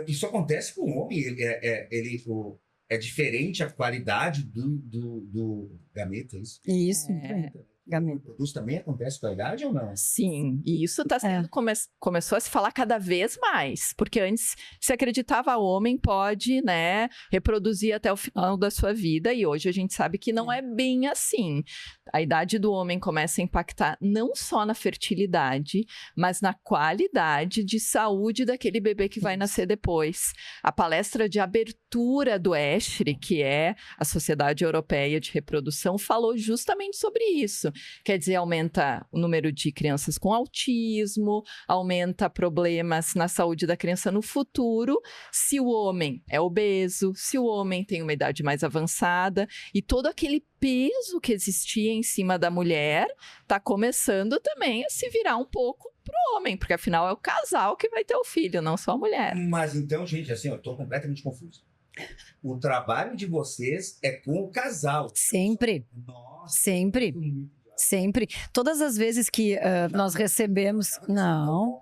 isso acontece com o homem? É diferente a qualidade do gameta, isso? Isso, Gameta. Produz também acontece com a idade ou não? Sim, e isso está sendo começou a se falar cada vez mais, porque antes se acreditava o homem pode, né, reproduzir até o final da sua vida, e hoje a gente sabe que não é bem assim. A idade do homem começa a impactar não só na fertilidade, mas na qualidade de saúde daquele bebê que vai nascer depois. A palestra de abertura do ESHRE, que é a Sociedade Europeia de Reprodução, falou justamente sobre isso. Quer dizer, aumenta o número de crianças com autismo, aumenta problemas na saúde da criança no futuro, se o homem é obeso, se o homem tem uma idade mais avançada, e todo aquele peso que existia em cima da mulher está começando também a se virar um pouco para o homem, porque afinal é o casal que vai ter o filho, não só a mulher. Mas então, gente, assim, eu estou completamente confuso. O trabalho de vocês é com o casal. Sempre. Nossa, sempre. Sempre. Todas as vezes que nós recebemos... Não.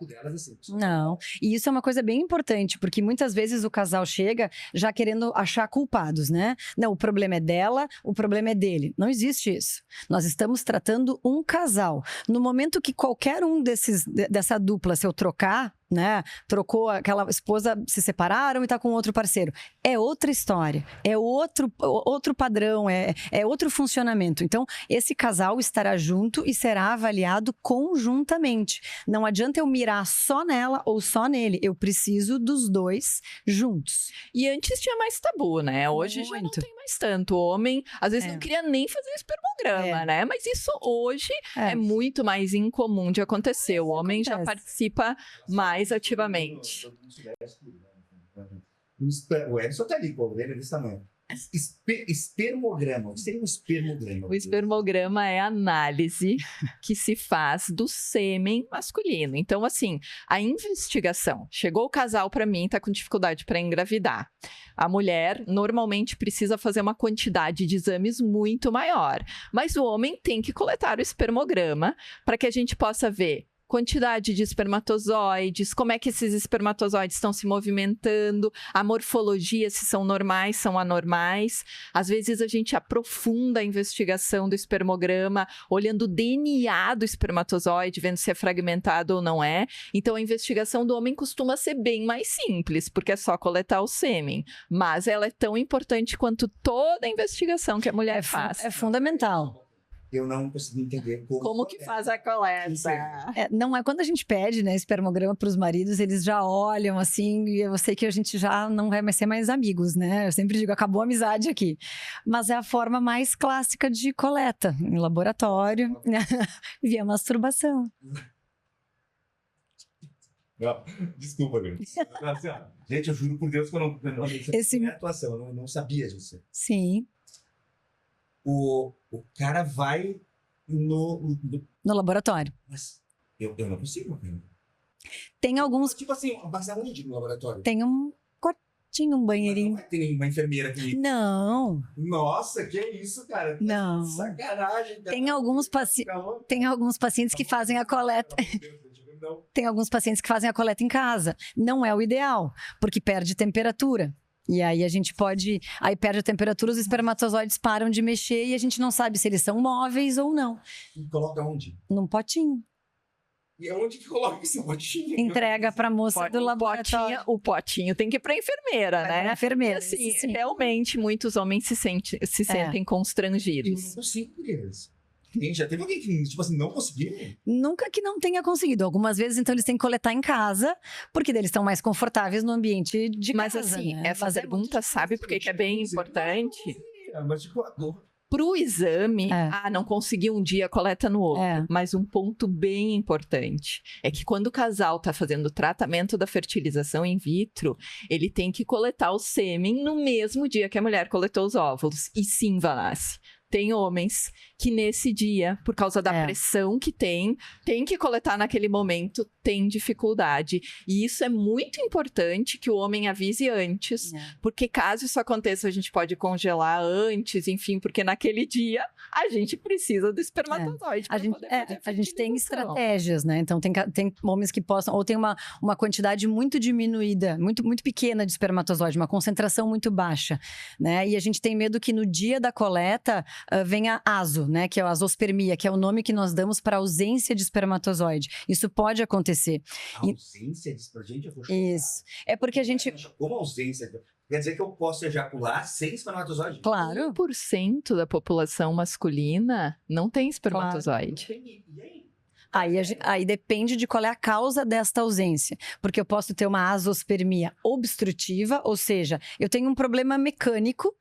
E isso é uma coisa bem importante, porque muitas vezes o casal chega já querendo achar culpados, né? Não, o problema é dela, o problema é dele. Não existe isso. Nós estamos tratando um casal. No momento que qualquer um dessa dupla, se eu trocar, né? Trocou aquela esposa, se separaram e está com outro parceiro. É outra história, é outro padrão, é outro funcionamento. Então, esse casal estará junto e será avaliado conjuntamente. Não adianta eu mirar só nela ou só nele. Eu preciso dos dois juntos. E antes tinha mais tabu, né? Hoje já não tem mais tanto. O homem, às vezes, não queria nem fazer espermograma, né? Mas isso hoje é muito mais incomum de acontecer. O homem já participa mais ativamente. O Edson tá ali, ele é desse tamanho. Espermograma. O que seria um espermograma? O espermograma é a análise que se faz do sêmen masculino. Então, assim, a investigação. Chegou o casal para mim, tá com dificuldade para engravidar. A mulher normalmente precisa fazer uma quantidade de exames muito maior. Mas o homem tem que coletar o espermograma para que a gente possa ver quantidade de espermatozoides, como é que esses espermatozoides estão se movimentando, a morfologia, se são normais, são anormais. Às vezes a gente aprofunda a investigação do espermograma, olhando o DNA do espermatozoide, vendo se é fragmentado ou não é. Então a investigação do homem costuma ser bem mais simples, porque é só coletar o sêmen. Mas ela é tão importante quanto toda a investigação que a mulher faz. É fundamental. Eu não consegui entender como que faz a coleta. Não é quando a gente pede, né, espermograma para os maridos, eles já olham assim, e eu sei que a gente já não vai mais ser mais amigos, né? Eu sempre digo, acabou a amizade aqui. Mas é a forma mais clássica de coleta, em laboratório, via masturbação. Não, desculpa, gente, eu juro por Deus que eu não minha atuação, eu não sabia disso. Sim. O cara vai no laboratório. Mas eu não consigo. Tem alguns... Tipo assim, passar onde no laboratório? Tem um quartinho, um banheirinho. Mas não tem uma enfermeira aqui. Não. Nossa, que isso, cara? Não. Sacanagem. Cara. Tem alguns pacientes que fazem a coleta... Tem alguns pacientes que fazem a coleta em casa. Não é o ideal, porque perde temperatura. E aí a gente pode... Aí perde a temperatura, os espermatozoides param de mexer e a gente não sabe se eles são móveis ou não. E coloca onde? Num potinho. E onde que coloca esse potinho? Entrega para a moça do laboratório. O potinho tem que ir para a enfermeira, né? Para a enfermeira. E, assim, realmente, muitos homens se sentem constrangidos. Eu não consigo por eles. Já teve alguém que, tipo assim, não conseguiu? Nunca que não tenha conseguido. Algumas vezes, então, eles têm que coletar em casa, porque eles estão mais confortáveis no ambiente de casa. Mas, assim, né? essa pergunta, sabe por que é bem importante? Mas, tipo, para o exame, não consegui um dia, coleta no outro. Mas um ponto bem importante é que quando o casal está fazendo o tratamento da fertilização in vitro, ele tem que coletar o sêmen no mesmo dia que a mulher coletou os óvulos. E sim, Vanassi, Tem homens que nesse dia, por causa da pressão que tem que coletar naquele momento, tem dificuldade. E isso é muito importante que o homem avise antes, porque caso isso aconteça, a gente pode congelar antes, enfim, porque naquele dia a gente precisa do espermatozoide. A gente tem estratégias, né? Então tem homens que possam, ou tem uma quantidade muito diminuída, muito pequena de espermatozoide, uma concentração muito baixa, né? E a gente tem medo que no dia da coleta venha azo, né? Que é a azospermia, que é o nome que nós damos para ausência de espermatozoide. Isso pode acontecer. A ausência de espermatozoide? Isso. É porque a gente... Como ausência? Quer dizer que eu posso ejacular sem espermatozoide? Claro. 1% da população masculina não tem espermatozoide. Claro. E aí? Aí depende de qual é a causa desta ausência. Porque eu posso ter uma azospermia obstrutiva, ou seja, eu tenho um problema mecânico,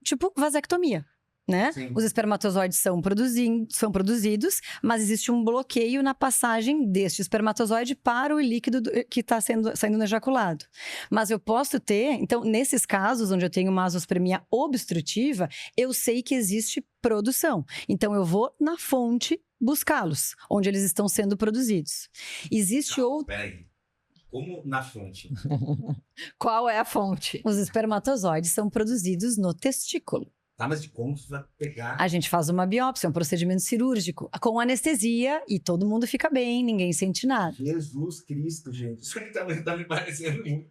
tipo vasectomia. Né? Os espermatozoides são produzidos, mas existe um bloqueio na passagem deste espermatozoide para o líquido que está saindo no ejaculado. Mas eu posso ter, então, nesses casos onde eu tenho uma azospermia obstrutiva, eu sei que existe produção. Então, eu vou na fonte buscá-los, onde eles estão sendo produzidos. Existe outro... Peraí. Como na fonte? Qual é a fonte? Os espermatozoides são produzidos no testículo. Tá, mas de como você vai pegar? A gente faz uma biópsia, um procedimento cirúrgico, com anestesia e todo mundo fica bem, ninguém sente nada. Jesus Cristo, gente. Isso aqui tá me parecendo muito.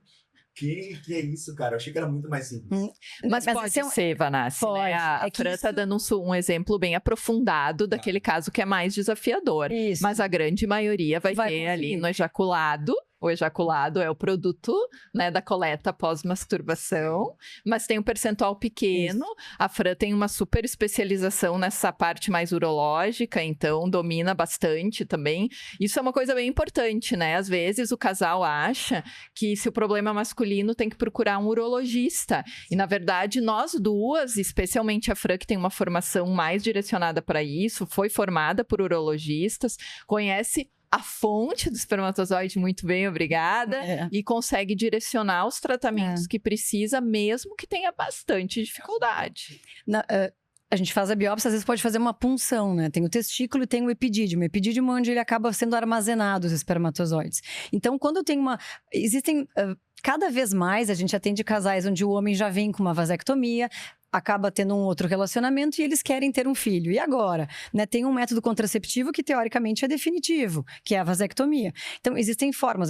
Que é isso, cara? Eu achei que era muito mais simples. Mas pode ser, Vanassi, pode. Né? A Fran tá dando um exemplo bem aprofundado daquele caso que é mais desafiador. Isso. Mas a grande maioria vai ter conseguir. ali no ejaculado. O ejaculado é o produto, né, da coleta pós-masturbação, mas tem um percentual pequeno. Isso. A Fran tem uma super especialização nessa parte mais urológica, então domina bastante também. Isso é uma coisa bem importante, né? Às vezes o casal acha que se o problema é masculino tem que procurar um urologista. E na verdade nós duas, especialmente a Fran, que tem uma formação mais direcionada para isso, foi formada por urologistas, conhece a fonte do espermatozoide muito bem, obrigada, e consegue direcionar os tratamentos que precisa, mesmo que tenha bastante dificuldade. A gente faz a biópsia, às vezes pode fazer uma punção, né? Tem o testículo e tem o epidídimo. O epidídimo é onde ele acaba sendo armazenado, os espermatozoides. Então, quando eu tenho existem... cada vez mais a gente atende casais onde o homem já vem com uma vasectomia, acaba tendo um outro relacionamento e eles querem ter um filho. E agora? Né? Tem um método contraceptivo que teoricamente é definitivo, que é a vasectomia. Então, existem formas.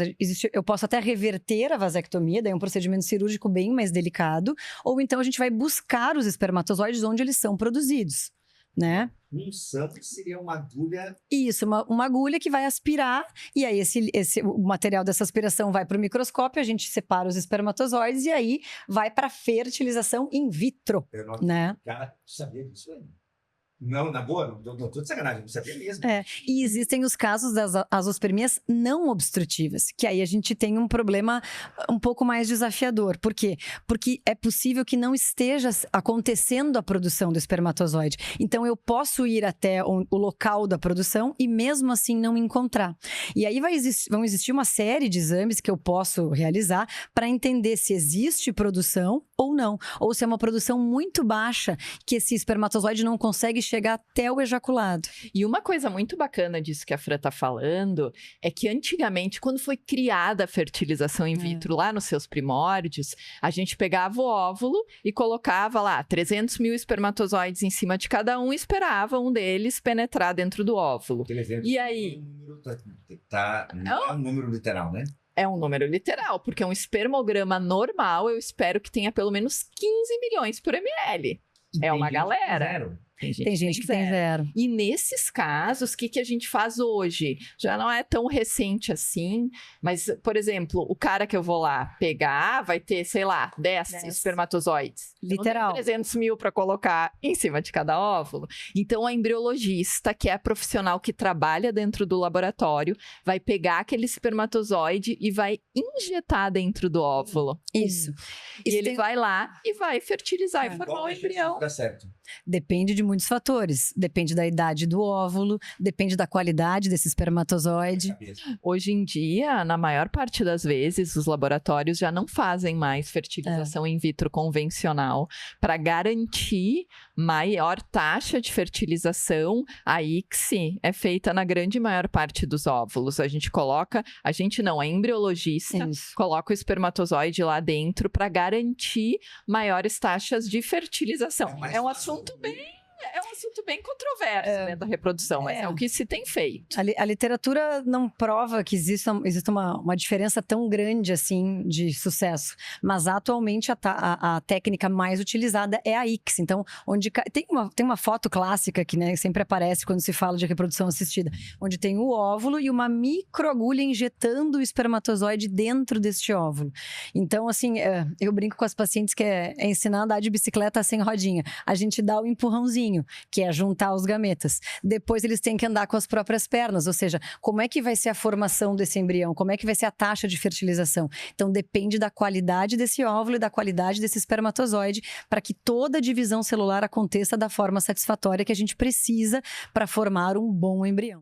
Eu posso até reverter a vasectomia, daí é um procedimento cirúrgico bem mais delicado, ou então a gente vai buscar os espermatozoides onde eles são produzidos. Né? Punção seria uma agulha... Isso, uma agulha que vai aspirar, e aí o material dessa aspiração vai para o microscópio, a gente separa os espermatozoides e aí vai para a fertilização in vitro. Eu não... Né? Cara, sabia disso aí? Não, na boa, não tô de sacanagem, não sabia mesmo. E existem os casos das azospermias não obstrutivas, que aí a gente tem um problema um pouco mais desafiador. Por quê? Porque é possível que não esteja acontecendo a produção do espermatozoide. Então, eu posso ir até o local da produção e mesmo assim não encontrar. E aí vão existir uma série de exames que eu posso realizar para entender se existe produção ou não. Ou se é uma produção muito baixa, que esse espermatozoide não consegue chegar até o ejaculado. E uma coisa muito bacana disso que a Fran tá falando é que antigamente, quando foi criada a fertilização in vitro lá nos seus primórdios, a gente pegava o óvulo e colocava lá 300 mil espermatozoides em cima de cada um e esperava um deles penetrar dentro do óvulo. E aí? Não é um número literal, né? É um número literal, porque um espermograma normal eu espero que tenha pelo menos 15 milhões por ml. É uma galera. Tem gente que tem zero. E nesses casos, o que a gente faz hoje? Já não é tão recente assim, mas, por exemplo, o cara que eu vou lá pegar vai ter, sei lá, 10 espermatozoides. Literal. 300 mil para colocar em cima de cada óvulo. Então, a embriologista, que é a profissional que trabalha dentro do laboratório, vai pegar aquele espermatozoide e vai injetar dentro do óvulo. Isso. E ele vai lá e vai fertilizar e formar o embrião. Dá certo. Depende de muitos fatores. Depende da idade do óvulo, depende da qualidade desse espermatozoide. Hoje em dia, na maior parte das vezes, os laboratórios já não fazem mais fertilização in vitro convencional para garantir maior taxa de fertilização, a ICSI, é feita na grande maior parte dos óvulos. A embriologista Isso. coloca o espermatozoide lá dentro para garantir maiores taxas de fertilização. É um assunto bem controverso, né, da reprodução, mas é o que se tem feito. A literatura não prova que exista uma diferença tão grande assim de sucesso, mas atualmente a técnica mais utilizada é a ICSI. Então, tem uma foto clássica que, né, sempre aparece quando se fala de reprodução assistida, onde tem o óvulo e uma microagulha injetando o espermatozoide dentro deste óvulo. Então, assim, eu brinco com as pacientes que é ensinar a andar de bicicleta sem rodinha. A gente dá o empurrãozinho, que é juntar os gametas. Depois eles têm que andar com as próprias pernas, ou seja, como é que vai ser a formação desse embrião? Como é que vai ser a taxa de fertilização? Então depende da qualidade desse óvulo e da qualidade desse espermatozoide para que toda a divisão celular aconteça da forma satisfatória que a gente precisa para formar um bom embrião.